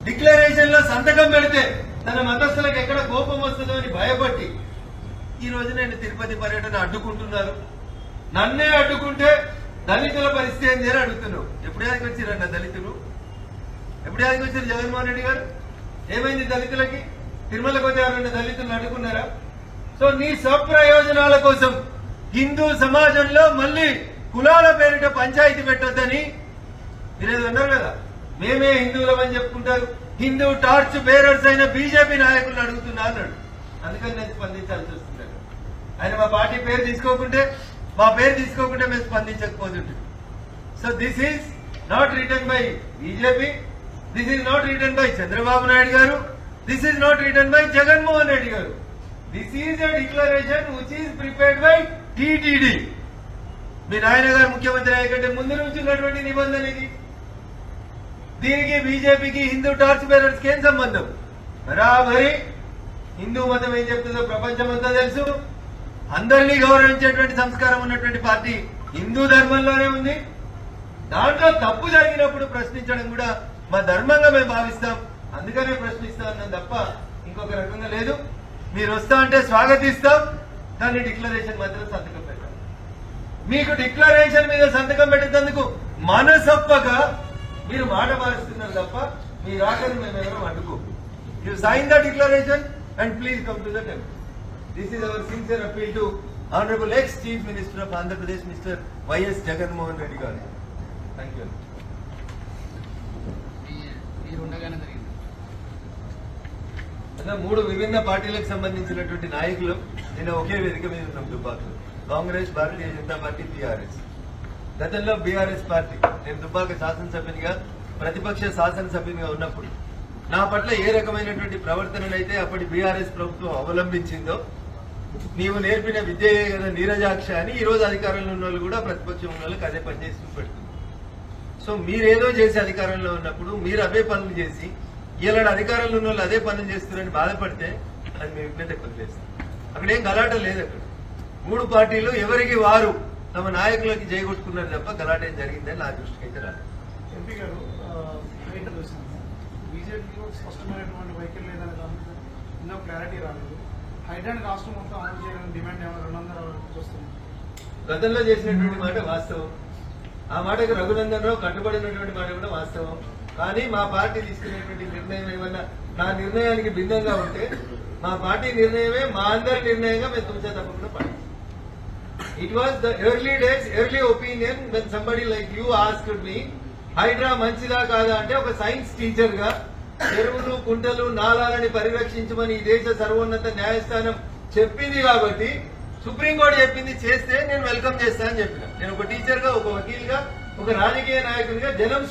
Declaration లో సంతకం పెడితే తన మతస్థులకు ఎక్కడ కోపం వస్తుందో అని భయపట్టి ఈ రోజు నేను తిరుపతి పర్యటన అడ్డుకుంటున్నారు. నన్నే అడ్డుకుంటే దళితుల పరిస్థితి ఏంది అని అడుగుతున్నావు. ఎప్పుడేదానికి వచ్చారన్న దళితులు? ఎప్పుడేదానికి వచ్చారు జగన్మోహన్ రెడ్డి గారు? ఏమైంది దళితులకి? తిరుమలకు వచ్చి ఎవరన్నా దళితులను అడ్డుకున్నారా? సో నీ స్వప్రయోజనాల కోసం హిందూ సమాజంలో మళ్ళీ కులాల పేరిట పంచాయతీ పెట్టొద్దని మీరేదో అన్నారు కదా, మేమే హిందువులమని చెప్పుకుంటారు. హిందూ టార్చ్ బేరర్స్ అయిన బీజేపీ నాయకులను అడుగుతున్నా అన్నాడు. అందుకని నేను స్పందించాల్సి వస్తున్నాను. ఆయన మా పార్టీ పేరు తీసుకోకుంటే మేము స్పందించకపోతుంటే. So this is not written by BJP, this is not written by Chandrababu Naidu garu, this is not written by Jaganmohan Reddy garu. This is a declaration which is prepared by TTD. మీ నాయన గారు ముఖ్యమంత్రి అయ్యేకంటే ముందు నుంచి ఉన్నటువంటి నిబంధన ఇది. దీనికి బీజేపీకి హిందూ టార్చ్ బేరర్స్ కి ఏం సంబంధం? బరాబరి హిందూ మతం ఏం చెప్తుందో ప్రపంచమంతా తెలుసు. అందరినీ గౌరవించేటువంటి సంస్కారం ఉన్నటువంటి పార్టీ హిందూ ధర్మంలోనే ఉంది. దాంట్లో తప్పు జరిగినప్పుడు ప్రశ్నించడం కూడా మా ధర్మంగా మేము భావిస్తాం. అందుకనే ప్రశ్నిస్తా అన్నాం తప్ప ఇంకొక రకంగా లేదు. మీరు వస్తా అంటే స్వాగతిస్తాం, కానీ డిక్లరేషన్ మాత్రం సంతకం పెట్టాం. మీకు డిక్లరేషన్ మీద సంతకం పెట్టేందుకు మనసొప్పగా మీరు మాట మారుస్తున్నారు తప్ప మీ రాకని మేము ఎవరో అడ్డుకో. You sign the declaration and please come to the temple. This is our sincere appeal to honourable ex chief minister of Andhra Pradesh mister YS Jaganmohan Reddy garu. Thank you. అలా 3 విభిన్న పార్టీలకు సంబంధించినటువంటి నాయకులు నిన్న ఒకే వేదిక మీద ఉన్నాం దుబ్బాకలో. Congress, Bharatiya Janata party, BRS. గతంలో బీఆర్ఎస్ పార్టీ నేను దుబ్బాక శాసనసభ్యునిగా, ప్రతిపక్ష శాసనసభ్యునిగా ఉన్నప్పుడు నా పట్ల ఏ రకమైనటువంటి ప్రవర్తననైతే అప్పటి బీఆర్ఎస్ ప్రభుత్వం అవలంబించిందో, నీవు నేర్పిన విద్యే కదా నీరజాక్ష అని ఈ రోజు అధికారంలో ఉన్న వాళ్ళు కూడా ప్రతిపక్షం ఉన్న వాళ్ళకి అదే పని చేసి చూపెడుతుంది. సో మీరేదో చేసి అధికారంలో ఉన్నప్పుడు మీరు అవే పనులు చేసి ఇలాంటి అధికారంలో ఉన్న వాళ్ళు అదే పనులు చేస్తున్నారని బాధపడితే అది మీ విజ్ఞత వదిలేస్తాం. అక్కడేం గలాట లేదు. అక్కడ 3 పార్టీలు ఎవరికి వారు తమ నాయకులకి జయగొట్టుకున్నారు తప్ప గలాట ఏం జరిగిందని నా దృష్టికి అయితే రాలేదు. ఎంపీ గారు బీజేపీలో స్పష్టమైనటువంటి వైఖరి లేదని దానికి ఎన్నో క్లారిటీ రాలేదు. హైడ్రాన్ రాష్ట్రం మొత్తం అమలు చేయాలని డిమాండ్ 200 వస్తుంది. గతంలో చేసినటువంటి మాట వాస్తవం. ఆ మాటకు రఘునందన్ రావు కట్టుబడినటువంటి మాట కూడా వాస్తవం. కానీ మా పార్టీ తీసుకునేటువంటి నిర్ణయం ఏమన్నా నా నిర్ణయానికి భిన్నంగా ఉంటే మా పార్టీ నిర్ణయమే మా అందరి నిర్ణయంగా మేము తుమ్చా తప్పకుండా పాటిస్తాం. It was the early opinion when somebody like you asked me, Hydraa మంచిదా కాదా అంటే ఒక సైన్స్ టీచర్ గా చెరువులు, కుంటలు, నాలాలని పరిరక్షించమని ఈ దేశ సర్వోన్నత న్యాయస్థానం చెప్పింది కాబట్టి, సుప్రీంకోర్టు చెప్పింది చేస్తే నేను వెల్కమ్ చేస్తా అని చెప్పిన. నేను ఒక టీచర్ గా, ఒక వకీల్ గా, ఒక రాజకీయ నాయకునిగా జనం